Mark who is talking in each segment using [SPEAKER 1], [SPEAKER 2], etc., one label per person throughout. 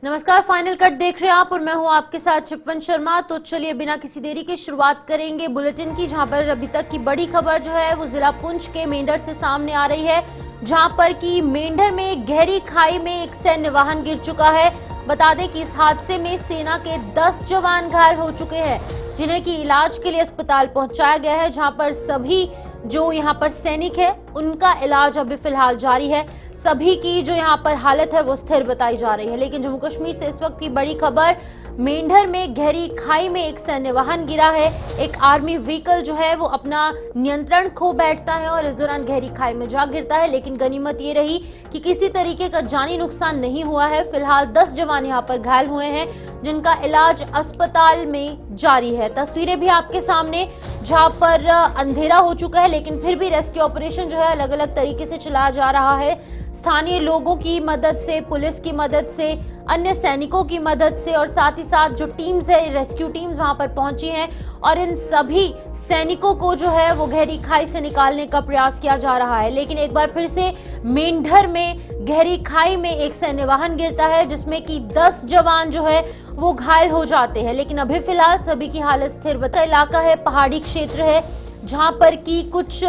[SPEAKER 1] नमस्कार, final cut देख रहे हैं आप और मैं हूं आपके साथ चिपवन शर्मा। तो चलिए बिना किसी देरी के शुरुआत करेंगे बुलेटिन की, जहां पर अभी तक की बड़ी खबर जो है वो जिला पुंछ के मेंढर से सामने आ रही है, जहां पर कि मेंढर में गहरी खाई में एक सैन्य वाहन गिर चुका है। बता दें कि इस हादसे में सेना के 10 जवान घायल हो चुके हैं, जिन्हें की इलाज के लिए अस्पताल पहुंचाया गया है, जहां पर सभी जो यहाँ पर सैनिक है उनका इलाज अभी फिलहाल जारी है। सभी की जो यहाँ पर हालत है वो स्थिर बताई जा रही है। लेकिन जम्मू कश्मीर से इस वक्त की बड़ी खबर, मेंढर में गहरी खाई में एक सैन्य वाहन गिरा है। एक आर्मी व्हीकल जो है वो अपना नियंत्रण खो बैठता है और इस दौरान गहरी खाई में जा गिरता है। लेकिन गनीमत ये रही कि किसी तरीके का जानी नुकसान नहीं हुआ है। फिलहाल 10 जवान यहाँ पर घायल हुए हैं, जिनका इलाज अस्पताल में जारी है। तस्वीरें भी आपके सामने, जहां पर अंधेरा हो चुका है लेकिन फिर भी रेस्क्यू ऑपरेशन जो है अलग अलग तरीके से चलाया जा रहा है। स्थानीय लोगों की मदद से, पुलिस की मदद से, अन्य सैनिकों की मदद से और साथ ही साथ जो टीम्स है, रेस्क्यू टीम्स वहां पर पहुंची हैं और इन सभी सैनिकों को जो है वो गहरी खाई से निकालने का प्रयास किया जा रहा है। लेकिन एक बार फिर से मेंढर में गहरी खाई में एक सैन्य वाहन गिरता है, जिसमें कि 10 जवान जो है वो घायल हो जाते हैं। लेकिन अभी फिलहाल सभी की हालत स्थिर बता। इलाका है, पहाड़ी क्षेत्र है, जहां पर की कुछ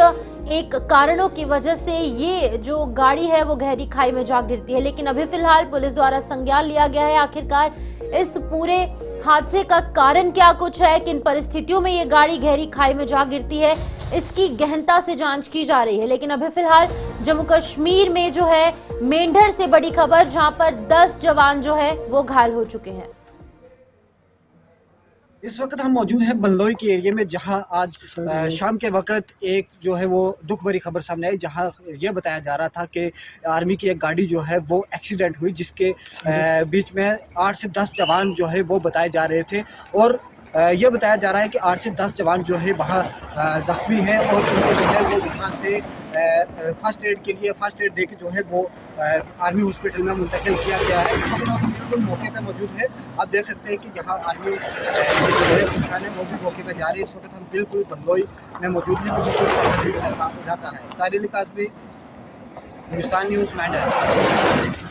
[SPEAKER 1] एक कारणों की वजह से ये जो गाड़ी है वो गहरी खाई में जा गिरती है। लेकिन अभी फिलहाल पुलिस द्वारा संज्ञान लिया गया है आखिरकार इस पूरे हादसे का कारण क्या कुछ है, किन परिस्थितियों में ये गाड़ी गहरी खाई में जा गिरती है, इसकी गहनता से जांच की जा रही है। लेकिन अभी फिलहाल जम्मू कश्मीर में जो है मेंढर से बड़ी खबर, जहां पर 10 जवान जो है वो घायल हो चुके हैं।
[SPEAKER 2] इस वक्त हम मौजूद हैं बलनोई के एरिया में, जहां आज शाम के वक्त एक जो है वो दुख भरी खबर सामने आई, जहां यह बताया जा रहा था कि आर्मी की एक गाड़ी जो है वो एक्सीडेंट हुई, जिसके बीच में 8 से 10 जवान जो है वो बताए जा रहे थे। और यह बताया जा रहा है कि 8 से 10 जवान जो है वहाँ जख्मी हैं और उनको जो है वो वहाँ से फर्स्ट एड के लिए फर्स्ट एड देके जो है वो आर्मी हॉस्पिटल में मुंतकिल किया गया है। इस वक्त हम बिल्कुल मौके पे मौजूद है। आप देख सकते हैं कि यहाँ आर्मी जो है वो भी मौके पे जा रही है। इस वक्त हम बिल्कुल बलनोई में मौजूद हैं, जो बिल्कुल इलाका है। तारिल काज़मी, हिंदुस्तान न्यूज़, मेंढर।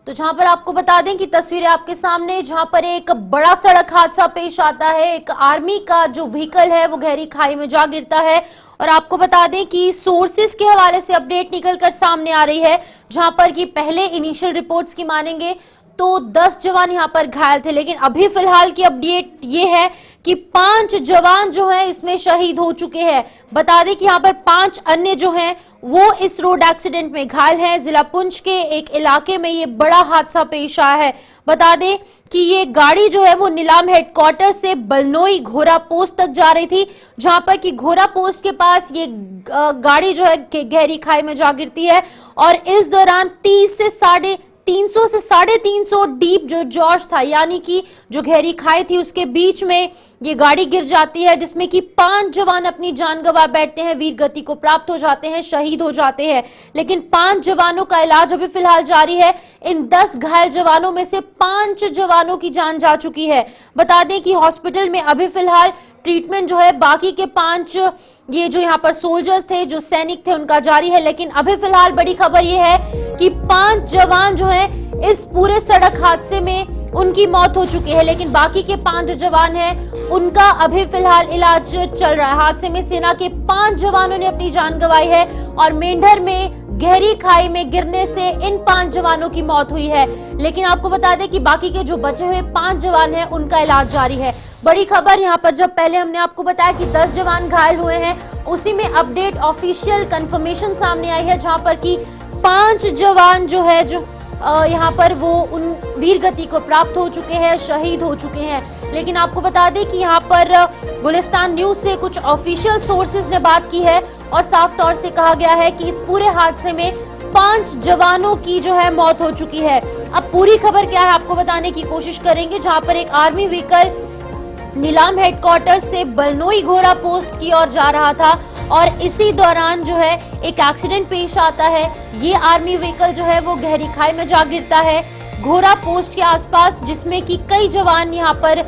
[SPEAKER 1] तो जहां पर आपको बता दें कि तस्वीरें आपके सामने, जहां पर एक बड़ा सड़क हादसा पेश आता है। एक आर्मी का जो व्हीकल है वो गहरी खाई में जा गिरता है और आपको बता दें कि सोर्सेस के हवाले से अपडेट निकलकर सामने आ रही है, जहां पर कि पहले इनिशियल रिपोर्ट्स की मानेंगे तो 10 जवान यहां पर घायल थे। लेकिन अभी फिलहाल की अपडेट ये है कि 5 जवान जो हैं इसमें शहीद हो चुके हैं। बता दें कि यहां पर 5 अन्य जो हैं वो इस रोड एक्सीडेंट में घायल हैं। जिला पुंछ के एक इलाके में ये बड़ा हादसा पेश आया है। बता दें कि ये गाड़ी जो है वो नीलाम हेडक्वार्टर से बलनोई घोरा पोस्ट तक जा रही थी, जहां पर कि घोरा पोस्ट के पास ये गाड़ी जो है गहरी खाई में जा गिरती है और इस दौरान 300 से 350 डीप जो जॉर्ज था, यानी कि जो गहरी खाई थी उसके बीच में ये गाड़ी गिर जाती है, जिसमें कि 5 जवान अपनी जान गंवा बैठते हैं, वीर गति को प्राप्त हो जाते हैं, शहीद हो जाते हैं। लेकिन 5 जवानों का इलाज अभी फिलहाल जारी है। इन 10 घायल जवानों में से 5 जवानों की जान जा चुकी है। बता दें कि हॉस्पिटल में अभी फिलहाल ट्रीटमेंट जो है बाकी के 5 ये जो यहाँ पर सोल्जर्स थे, जो सैनिक थे, उनका जारी है। लेकिन अभी फिलहाल बड़ी खबर ये है कि 5 जवान जो है इस पूरे सड़क हादसे में उनकी मौत हो चुकी है। लेकिन बाकी के 5 जवान हैं उनका अभी फिलहाल इलाज चल रहा है। हादसे में सेना के 5 जवानों ने अपनी जान गंवाई है और मेंढर में गहरी खाई में गिरने से इन 5 जवानों की मौत हुई है। लेकिन आपको बता दें कि बाकी के जो बचे हुए 5 जवान हैं उनका इलाज जारी है। बड़ी खबर यहाँ पर, जब पहले हमने आपको बताया कि 10 जवान घायल हुए हैं, उसी में अपडेट ऑफिशियल कंफर्मेशन सामने आई है, जहां पर कि 5 जवान जो है जो यहाँ पर वो उन वीर गति को प्राप्त हो चुके हैं, शहीद हो चुके हैं। लेकिन आपको बता दें कि यहाँ पर गुलिस्तान न्यूज से कुछ ऑफिशियल सोर्सेज ने बात की है और साफ तौर से कहा गया है कि इस पूरे हादसे में 5 जवानों की जो है मौत हो चुकी है। अब पूरी खबर क्या है आपको बताने की कोशिश करेंगे, जहां पर एक आर्मी व्हीकल नीलाम हेडक्वार्टर से बलनोई घोरा पोस्ट की ओर जा रहा था और इसी दौरान जो है एक एक्सीडेंट पेश आता है। ये आर्मी व्हीकल जो है वो गहरी खाई में जा गिरता है घोरा पोस्ट के आसपास, जिसमें कि कई जवान यहाँ पर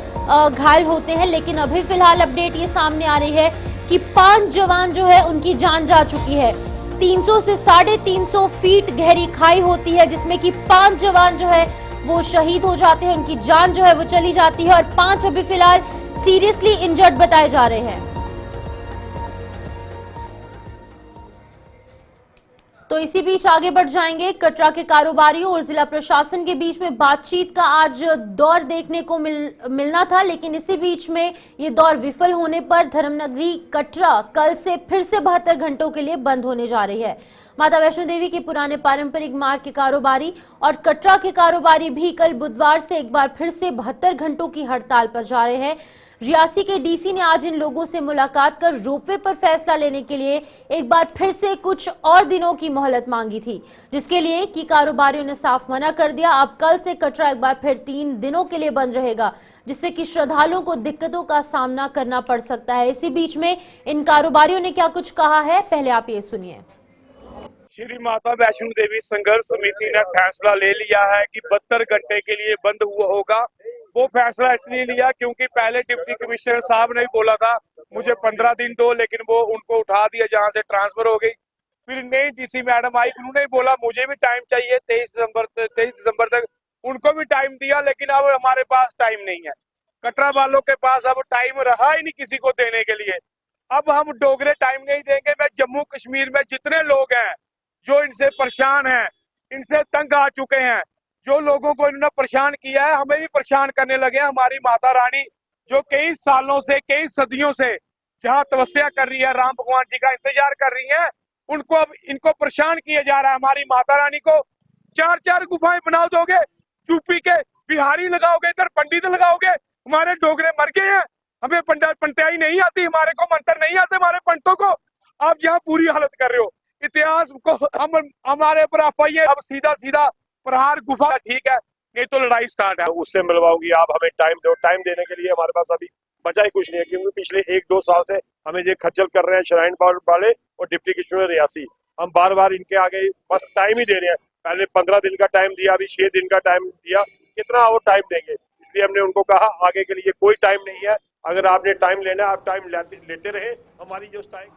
[SPEAKER 1] घायल होते हैं। लेकिन अभी फिलहाल अपडेट ये सामने आ रही है कि 5 जवान जो है उनकी जान जा चुकी है। 300 से 350 फीट गहरी खाई होती है, जिसमें कि 5 जवान जो है वो शहीद हो जाते हैं, उनकी जान जो है वो चली जाती है और 5 अभी फिलहाल सीरियसली इंजर्ड बताए जा रहे हैं। तो इसी बीच आगे बढ़ जाएंगे। कटरा के कारोबारियों और जिला प्रशासन के बीच में बातचीत का आज दौर देखने को मिलना था, लेकिन इसी बीच में ये दौर विफल होने पर धर्मनगरी कटरा कल से फिर से 72 घंटों के लिए बंद होने जा रही है। माता वैष्णो देवी के पुराने पारंपरिक मार्ग के कारोबारी और कटरा के कारोबारी भी कल बुधवार से एक बार फिर से 72 घंटों की हड़ताल पर जा रहे हैं। रियासी के डीसी ने आज इन लोगों से मुलाकात कर रोपवे पर फैसला लेने के लिए एक बार फिर से कुछ और दिनों की मोहलत मांगी थी, जिसके लिए कि कारोबारियों ने साफ मना कर दिया। अब कल से कटरा एक बार फिर 3 दिनों के लिए बंद रहेगा, जिससे कि श्रद्धालुओं को दिक्कतों का सामना करना पड़ सकता है। इसी बीच में इन कारोबारियों ने क्या कुछ कहा है, पहले आप ये सुनिए।
[SPEAKER 3] श्री माता वैष्णो देवी संघर्ष समिति ने फैसला ले लिया है कि 72 घंटे के लिए बंद हुआ होगा। वो फैसला इसलिए लिया क्योंकि पहले डिप्टी कमिश्नर साहब ने बोला था मुझे 15 दिन दो, लेकिन वो उनको उठा दिया, जहां से ट्रांसफर हो गई। फिर नई डीसी मैडम आई, उन्होंने बोला मुझे भी टाइम चाहिए 23 दिसंबर तक, उनको भी टाइम दिया, लेकिन अब हमारे पास टाइम नहीं है। कटरा वालों के पास अब टाइम रहा ही नहीं किसी को देने के लिए। अब हम डोगरे टाइम नहीं देंगे। मैं जम्मू कश्मीर में जितने लोग हैं जो इनसे परेशान हैं, इनसे तंग आ चुके हैं, जो लोगों को इन्होंने परेशान किया है, हमें भी परेशान करने लगे। हमारी माता रानी जो कई सालों से, कई सदियों से जहाँ तपस्या कर रही है, राम भगवान जी का इंतजार कर रही है, उनको अब इनको परेशान किया जा रहा है। हमारी माता रानी को 4-4 गुफाएं बना दोगे, यूपी के बिहारी लगाओगे, इधर पंडित लगाओगे, हमारे डोगरे मर गए हैं। हमें पंडिताई नहीं आती, हमारे को मंत्र नहीं आते, हमारे पंडितों को आप यहाँ बुरी हालत कर रहे हो। इतिहास को हम हमारे ऊपर आफाइए, अब सीधा सीधा प्रहार गुफा ठीक है, नहीं तो लड़ाई स्टार्ट है। उससे मिलवाऊंगी, आप हमें टाइम दो। टाइम देने के लिए हमारे पास अभी बचा ही कुछ नहीं है, क्योंकि पिछले 1-2 साल से हमें ये खज्जल कर रहे हैं श्राइन बोर्ड वाले और डिप्टी कमिश्नर रियासी। हम बार बार इनके आगे बस टाइम ही दे रहे हैं। पहले 15 दिन का टाइम दिया, अभी 6 दिन का टाइम दिया, कितना और टाइम देंगे। इसलिए हमने उनको कहा आगे के लिए कोई टाइम नहीं है, अगर आपने टाइम लेना है आप टाइम लेते रहे। हमारी जो टाइम।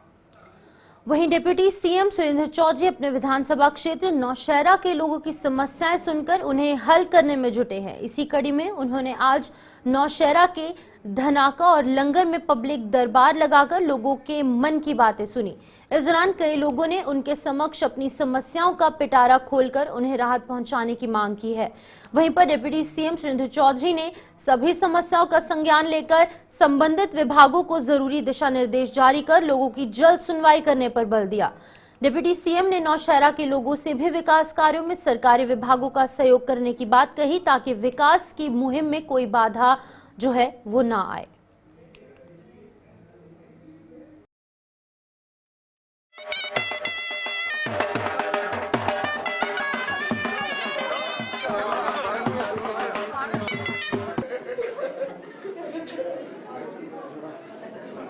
[SPEAKER 1] वहीं डिप्टी सीएम सुरेंद्र चौधरी अपने विधानसभा क्षेत्र नौशहरा के लोगों की समस्याएं सुनकर उन्हें हल करने में जुटे हैं। इसी कड़ी में उन्होंने आज नौशहरा के धनाका और लंगर में पब्लिक दरबार लगाकर लोगों के मन की बातें सुनी। इस दौरान कई लोगों ने उनके समक्ष अपनी समस्याओं का पिटारा खोलकर उन्हें राहत पहुंचाने की मांग की है। वहीं पर डिप्टी सीएम सुरेंद्र चौधरी ने सभी समस्याओं का संज्ञान लेकर संबंधित विभागों को जरूरी दिशा निर्देश जारी कर लोगों की जल्द सुनवाई करने पर बल दिया। डिप्टी सीएम ने नौशहरा के लोगों से भी विकास कार्यों में सरकारी विभागों का सहयोग करने की बात कही, ताकि विकास की मुहिम में कोई बाधा जो है वो ना आए।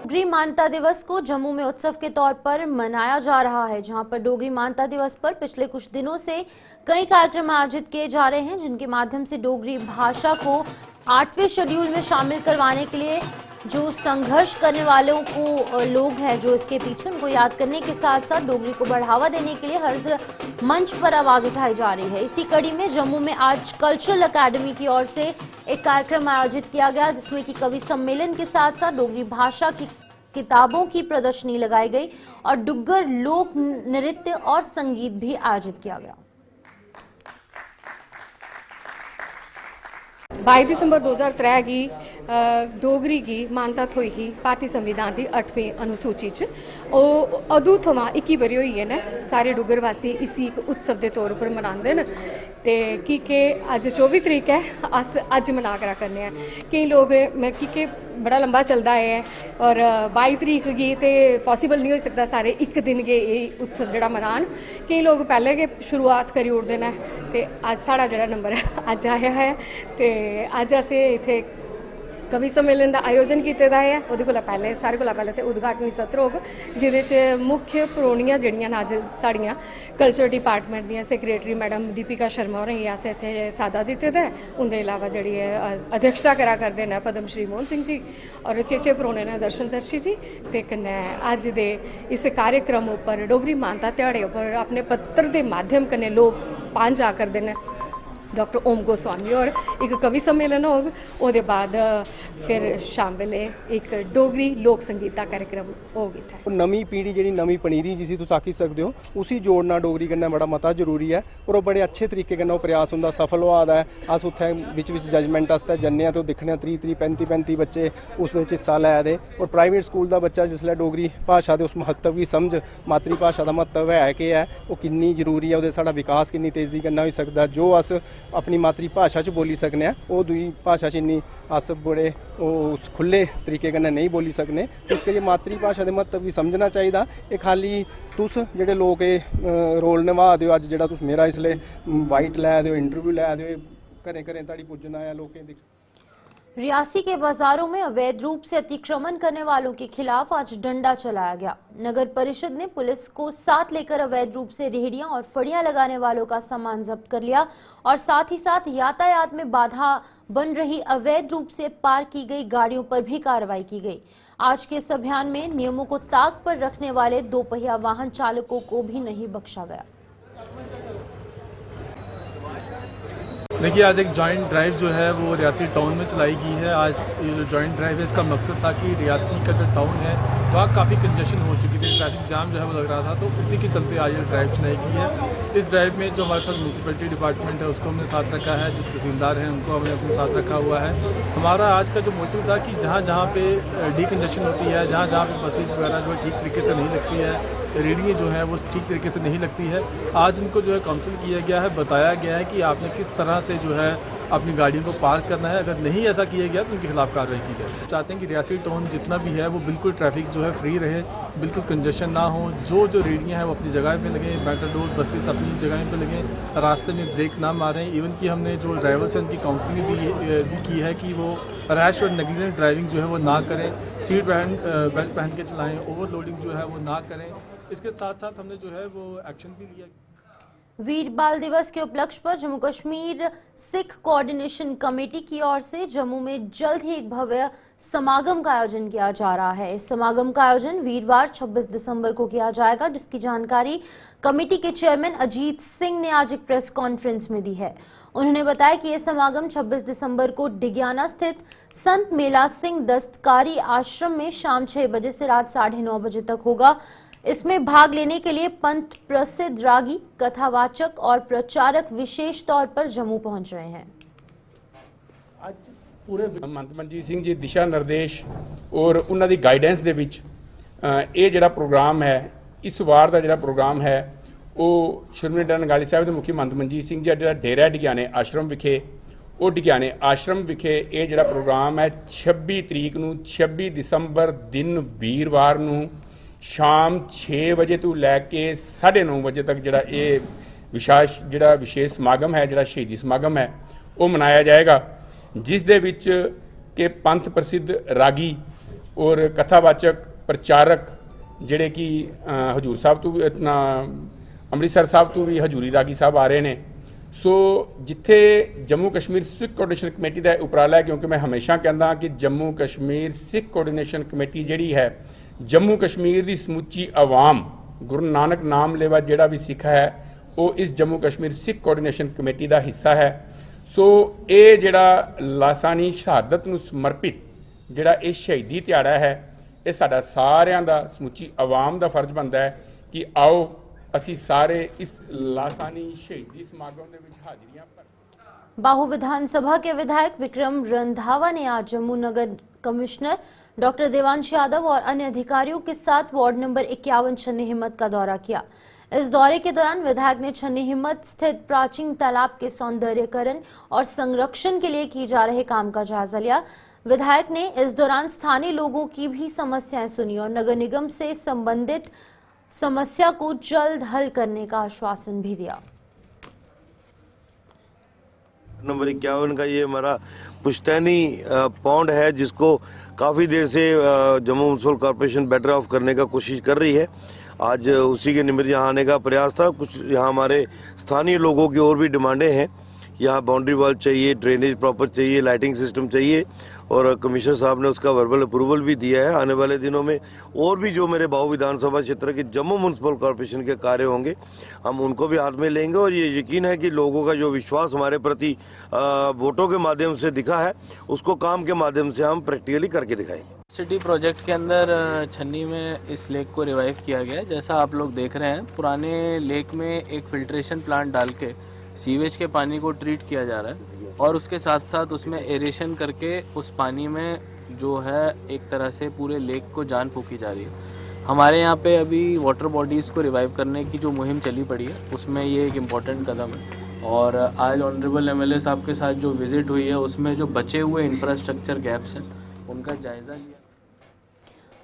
[SPEAKER 1] डोगरी मान्यता दिवस को जम्मू में उत्सव के तौर पर मनाया जा रहा है, जहां पर डोगरी मान्यता दिवस पर पिछले कुछ दिनों से कई कार्यक्रम आयोजित किए जा रहे हैं, जिनके माध्यम से डोगरी भाषा को 8वें शेड्यूल में शामिल करवाने के लिए जो संघर्ष करने वालों को लोग हैं जो इसके पीछे, उनको याद करने के साथ साथ डोगरी को बढ़ावा देने के लिए हर मंच पर आवाज उठाई जा रही है। इसी कड़ी में जम्मू में आज कल्चरल अकेडमी की ओर से एक कार्यक्रम आयोजित किया गया, जिसमें कि कवि सम्मेलन के साथ साथ डोगरी भाषा की किताबों की प्रदर्शनी लगाई गई और डुग्गर लोक नृत्य और संगीत भी आयोजित किया गया।
[SPEAKER 4] 22 दिसंबर 2003 की डोगरी की मानता थोई ही भारतीय संविधान की 8वीं अनुसूची च अदू थमां 21 बरी होई है न सारे डुग्गर वासी इसी एक उत्सव के तौर पर मनाते हैं। तो की के अज 24 तरीक है, अस अज मना करा करने हैं। कई लोग मैं की बड़ा लंबा चलता है और 22 तरीक की तो पॉसीबल नहीं हो सकता सारे एक दिन के उत्सव जड़ा मनान। कई लोग पहले के शुरुआत करी उड़ते हैं। तो अज साड़ा जड़ा नंबर अज आया है। तो अज असें इत्थे कवि सम्मेलन का आयोजन किया है। वो पहले सारे को पहले तो उद्घाटनी सत्र होग जिहदे मुख्य परौनियां जिहड़ियां अज साड़ियां कल्चर डिपार्टमेंट दी सैक्रटरी मैडम दीपिका शर्मा होरें अस इत्थे सादा दिते दा है। उनके अलावा जिहड़ी अध्यक्षता करा करते हैं पद्म श्री मोहन सिंह जी और चेचे परौने ने दर्शनदर्शी जी ते कन्नै अज दे इस कार्यक्रम उपर डोगरी मानता ध्याड़े उपर अपने पत्र के माध्यम कन्नै लोग पांच आ करते हैं। डॉक्टर ओम गोस्वामी और एक कवि सम्मेलन होग उसके बाद फिर शाम वेले एक डोगरी लोक संगीत का कार्यक्रम होगी।
[SPEAKER 5] नवी पीढ़ी जी नवी पनीरी जिसी तुम आखी सकते हो उसी जोड़ना डोगरी कन्नै बड़ा मता जरूरी है और वो बड़े अच्छे तरीके कन्नै प्रयास होंदा सफल होआ दा है। अस उत्थे बिच जजमेंट आस्ते जन्ने तो दिक्खने 30-35 बच्चे उस हिस्सा लै दे और प्राइवेट स्कूल का बच्चा जिसलै डोगरी भाषा के उस महत्व की समझ मातृभाषा का महत्व है कि है वो किन्नी जरूरी है वो साਡਾ विकास किन्नी तेजी कन्नै होई सकदा। जो अस अपनी मातृभाषा च बोली सकने वो दूई भाषा च इन्नी अस बड़े उस खुले तरीके कन्नै नहीं बोली सकने। इस करियै मातृभाषा के महत्व की समझना चाहिए। ये खाली तुस जेह्ड़े लोग रोल निभा दे हो अज जेह्ड़ा तुस मेरा इसलै वाइट लै दे हो इंटरव्यू लै दे हो घरें घरें तड़ी पुज्जना है लोकें दी।
[SPEAKER 1] रियासी के बाजारों में अवैध रूप से अतिक्रमण करने वालों के खिलाफ आज डंडा चलाया गया। नगर परिषद ने पुलिस को साथ लेकर अवैध रूप से रेहड़ियां और फड़ियां लगाने वालों का सामान जब्त कर लिया और साथ ही साथ यातायात में बाधा बन रही अवैध रूप से पार्क की गई गाड़ियों पर भी कार्रवाई की गई। आज के इस अभियान में नियमों को ताक पर रखने वाले दोपहिया वाहन चालकों को भी नहीं बख्शा गया।
[SPEAKER 6] देखिए आज एक जॉइंट ड्राइव जो है वो रियासी टाउन में चलाई गई है। आज ये जो जॉइंट ड्राइव है इसका मकसद था कि रियासी का जो टाउन है वहाँ काफ़ी कंजेशन हो चुकी थी, ट्रैफिक जाम जो है वो लग रहा था, तो इसी के चलते आज ये ड्राइव चलाई की है। इस ड्राइव में जो हमारे साथ म्यूनसिपैलिटी डिपार्टमेंट है उसको हमने साथ रखा है, जो तहसीलदार हैं उनको हमने अपने साथ रखा हुआ है। हमारा आज का जो मोटिव था कि जहाँ जहाँ पे डीकंजेशन होती है, जहाँ जहाँ पे बसेस वगैरह जो ठीक तरीके से नहीं लगती है, रेडियाँ जो है वो ठीक तरीके से नहीं लगती है, आज इनको जो है काउंसिल किया गया है, बताया गया है कि आपने किस तरह से जो है अपनी गाड़ियों को पार्क करना है। अगर नहीं ऐसा किया गया तो उनके खिलाफ कार्रवाई की जाए। चाहते हैं कि रियासी टाउन जितना भी है वो बिल्कुल ट्रैफिक जो है फ्री रहे, बिल्कुल कंजेशन ना हो। जो रेडियाँ हैं वो अपनी जगह पे लगें, मेट्रो बसेस अपनी जगह पे लगें, रास्ते में ब्रेक ना मारें। इवन कि हमने जो ड्राइवर्स हैं उनकी काउंसलिंग भी की है कि वो रैश और नेग्लिजेंट ड्राइविंग जो है वो ना करें, सीट बेल्ट पहन के चलाएँ, ओवरलोडिंग जो है वो ना करें। इसके साथ साथ हमने जो है वो एक्शन भी लिया।
[SPEAKER 1] वीर बाल दिवस के उपलक्ष्य पर जम्मू कश्मीर सिख कोऑर्डिनेशन कमेटी की ओर से जम्मू में जल्द ही एक भव्य समागम का आयोजन किया जा रहा है। इस समागम का आयोजन वीरवार 26 दिसंबर को किया जाएगा, जिसकी जानकारी कमेटी के चेयरमैन अजीत सिंह ने आज एक प्रेस कॉन्फ्रेंस में दी है। उन्होंने बताया कि यह समागम 26 दिसंबर को डिग्याना स्थित संत मेला सिंह दस्तकारी आश्रम में शाम 6 बजे से रात 9:30 बजे तक होगा। इसमें भाग लेने के लिए पंथ प्रसिद्ध रागी, कथावाचक और प्रचारक विशेष तौर पर जम्मू पहुंच रहे हैं।
[SPEAKER 7] आज पूरे महंत मनजीत सिंह जी दिशा निर्देश और उन्हां दी गाइडेंस दे विच ये जिहड़ा प्रोग्राम है, इस वार दा जिहड़ा प्रोग्राम है वो श्रोमणी अकाली दल साहिब दे मुखी महंत मनजीत सिंह जी जिहड़ा डेरा डिग्याने आश्रम विखे, वो डिग्याने आश्रम विखे ये जिहड़ा प्रोग्राम है 26 तरीक नूं 26 दिसंबर दिन वीरवार नूं शाम 6 बजे तो लैके 9:30 बजे तक जिहड़ा ये विशेष समागम है, जिहड़ा शहीदी समागम है वो मनाया जाएगा, जिस दे विच के पंथ प्रसिद्ध रागी और कथावाचक प्रचारक जिहड़े कि हजूर साहब तो भी इतना अमृतसर साहब तो भी हजूरी रागी साहब आ रहे हैं। सो जिथे जम्मू कश्मीर सिख कोऑर्डिनेशन कमेटी का उपराला है, क्योंकि मैं हमेशा कहता कि जम्मू कश्मीर सिख कोऑर्डिनेशन कमेटी जिहड़ी है जम्मू कश्मीर की समुची आवाम, गुरु नानक नाम लेवा जिहड़ा भी सिख है वो इस जम्मू कश्मीर सिख कोऑर्डिनेशन कमेटी का हिस्सा है। सो ये जिहड़ा लासानी शहादत नूं समर्पित जिहड़ा ये शहीदी दिहाड़ा है, ये साडा सारियां दा समुची आवाम का फर्ज बनता है कि आओ असी सारे इस लासानी शहीदी समागम दे विच हाजिरियां भर।
[SPEAKER 1] बाहू विधानसभा के विधायक विक्रम रंधावा ने आज जम्मू नगर कमिश्नर डॉक्टर देवांश यादव और अन्य अधिकारियों के साथ वार्ड नंबर 51 छन्नी हिम्मत का दौरा किया। इस दौरे के दौरान विधायक ने छन्नी हिम्मत स्थित प्राचीन तालाब के सौंदर्यीकरण और संरक्षण के लिए किए जा रहे काम का जायजा लिया। विधायक ने इस दौरान स्थानीय लोगों की भी समस्याएं सुनी और नगर निगम से संबंधित समस्या को जल्द हल करने का आश्वासन भी दिया।
[SPEAKER 8] नंबर 51 का ये हमारा पुश्तैनी पौंड है, जिसको काफ़ी देर से Jammu municipal corporation better of करने का कोशिश कर रही है। आज उसी के निमित्त यहाँ आने का प्रयास था। कुछ यहाँ हमारे स्थानीय लोगों की और भी डिमांडें हैं। यहाँ बाउंड्री वॉल चाहिए, ड्रेनेज प्रॉपर चाहिए, लाइटिंग सिस्टम चाहिए, और कमिश्नर साहब ने उसका वर्बल अप्रूवल भी दिया है। आने वाले दिनों में और भी जो मेरे बाऊ विधानसभा क्षेत्र के जम्मू म्युनिसिपल कॉरपोरेशन के कार्य होंगे, हम उनको भी हाथ में लेंगे। और ये यकीन है कि लोगों का जो विश्वास हमारे प्रति वोटों के माध्यम से दिखा है, उसको काम के माध्यम से हम प्रैक्टिकली करके दिखाएंगे।
[SPEAKER 9] सिटी प्रोजेक्ट के अंदर छन्नी में इस लेक को रिवाइव किया गया है। जैसा आप लोग देख रहे हैं, पुराने लेक में एक फिल्ट्रेशन प्लांट डाल के सीवेज के पानी को ट्रीट किया जा रहा है, और उसके साथ साथ उसमें एरेशन करके उस पानी में जो है एक तरह से पूरे लेक को जान फूकी जा रही है। हमारे यहाँ पे अभी वाटर बॉडीज़ को रिवाइव करने की जो मुहिम चली पड़ी है, उसमें ये एक इम्पॉर्टेंट कदम है। और आज ऑनरेबल एमएलए साहब के साथ जो विज़िट हुई है, उसमें जो बचे हुए इंफ्रास्ट्रक्चर गैप्स हैं, उनका जायज़ा लिया।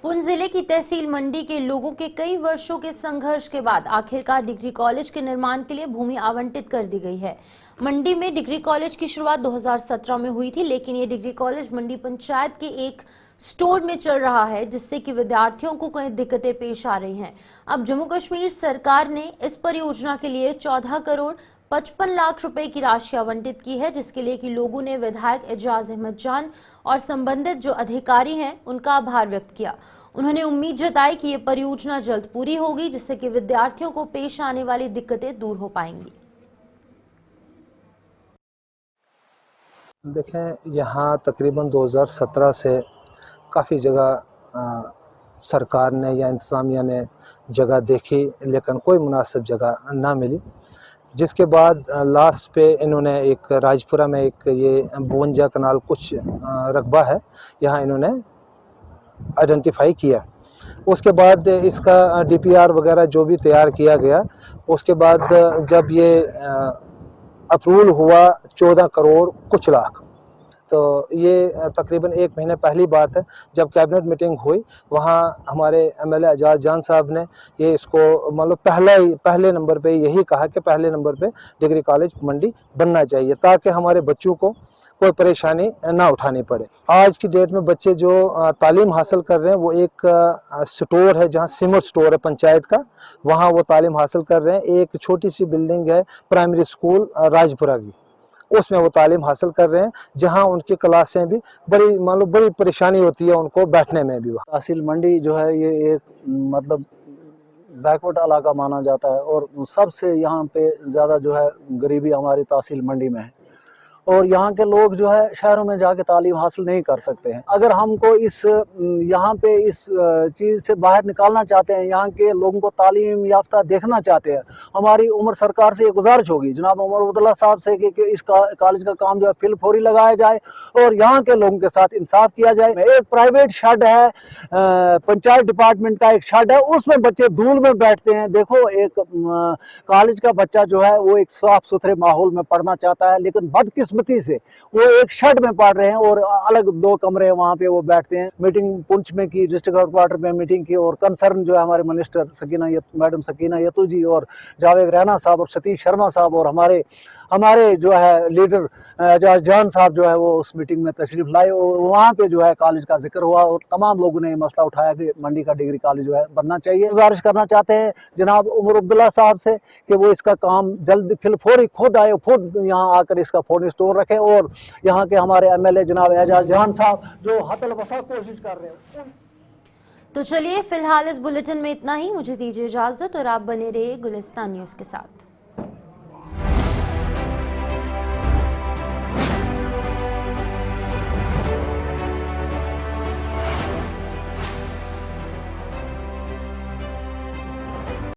[SPEAKER 1] पुंछ जिले की तहसील मंडी के लोगों के कई वर्षों के संघर्ष के बाद आखिरकार डिग्री कॉलेज के निर्माण के लिए भूमि आवंटित कर दी गई है। मंडी में डिग्री कॉलेज की शुरुआत 2017 में हुई थी, लेकिन ये डिग्री कॉलेज मंडी पंचायत के एक स्टोर में चल रहा है, जिससे कि विद्यार्थियों को कई दिक्कतें पेश आ रही हैं। अब जम्मू कश्मीर सरकार ने इस परियोजना के लिए 14 करोड़ 55 लाख रुपए की राशि आवंटित की है, जिसके लिए कि लोगों ने विधायक एजाज अहमद जान और संबंधित जो अधिकारी हैं उनका आभार व्यक्त किया। उन्होंने उम्मीद जताई कि ये परियोजना जल्द पूरी होगी, जिससे कि विद्यार्थियों को पेश आने वाली दिक्कतें दूर हो पाएंगी।
[SPEAKER 10] देखें, यहाँ तकरीबन 2017 से काफ़ी जगह सरकार ने या इंतज़ामिया ने जगह देखी, लेकिन कोई मुनासिब जगह ना मिली, जिसके बाद लास्ट पे इन्होंने एक राजपुरा में एक ये 52 कनाल कुछ रकबा है, यहाँ इन्होंने आइडेंटिफाई किया। उसके बाद इसका डीपीआर वगैरह जो भी तैयार किया गया, उसके बाद जब ये अप्रूवल हुआ 14 करोड़ कुछ लाख, तो ये तकरीबन 1 महीने पहली बात है जब कैबिनेट मीटिंग हुई। वहाँ हमारे एमएलए एजाज जान साहब ने ये इसको मतलब पहले नंबर पे यही कहा कि पहले नंबर पे डिग्री कॉलेज मंडी बनना चाहिए, ताकि हमारे बच्चों को कोई परेशानी ना उठानी पड़े। आज की डेट में बच्चे जो तालीम हासिल कर रहे हैं, वो एक स्टोर है जहाँ सिमर स्टोर है पंचायत का, वहाँ वो तालीम हासिल कर रहे हैं। एक छोटी सी बिल्डिंग है प्राइमरी स्कूल राजपुरा की, उसमें वो तालीम हासिल कर रहे हैं, जहां उनकी क्लासें भी बड़ी परेशानी होती है उनको बैठने में भी।
[SPEAKER 11] तहसील मंडी जो है ये एक मतलब बैकवर्ड इलाका माना जाता है, और सबसे यहाँ पे ज़्यादा जो है गरीबी हमारी तहसील मंडी में है, और यहाँ के लोग जो है शहरों में जाके तालीम हासिल नहीं कर सकते हैं। अगर हमको यहाँ पे इस चीज़ से बाहर निकालना चाहते हैं, यहाँ के लोगों को तालीम याफ्ता देखना चाहते हैं, हमारी उमर सरकार से ये गुजारिश होगी जनाब उमर अब्दुल्ला साहब से कि इस कॉलेज का काम जो है फिल फौरी लगाया जाए और यहाँ के लोगों के साथ इंसाफ किया जाए। एक प्राइवेट शेड है, पंचायत डिपार्टमेंट का एक शेड है, उसमें बच्चे धूल में बैठते हैं। देखो, एक कॉलेज का बच्चा जो है वो एक साफ सुथरे माहौल में पढ़ना चाहता है, लेकिन बदकिस्मती से वो एक शेड में पढ़ रहे हैं और अलग 2 कमरे वहाँ पे वो बैठते हैं। मीटिंग पुंछ में की, डिस्ट्रिक्ट हेडक्वार्टर में मीटिंग की, और कंसर्न जो है हमारे मिनिस्टर मैडम सकीना यतू जी और जावेद रैना साहब और सतीश शर्मा साहब और हमारे जो है लीडर एजाज जान साहब जो है वो उस मीटिंग में तशरीफ लाए, और वहाँ पे जो है कॉलेज का जिक्र हुआ और तमाम लोगों ने ये मसला उठाया कि मंडी का डिग्री कॉलेज जो है बनना चाहिए। गुजारिश करना चाहते हैं जनाब उमर अब्दुल्ला साहब से कि वो इसका काम जल्द फौरी खुद आए, खुद यहाँ आकर इसका फौरी स्टोर रखें, और यहाँ के हमारे एमएलए जनाब एजाज जान साहब जो हतल वसा कोशिश कर रहे हैं।
[SPEAKER 1] तो चलिए, फिलहाल इस बुलेटिन में इतना ही। मुझे दीजिए इजाजत और आप बने रहिए गुलिस्तान न्यूज के साथ।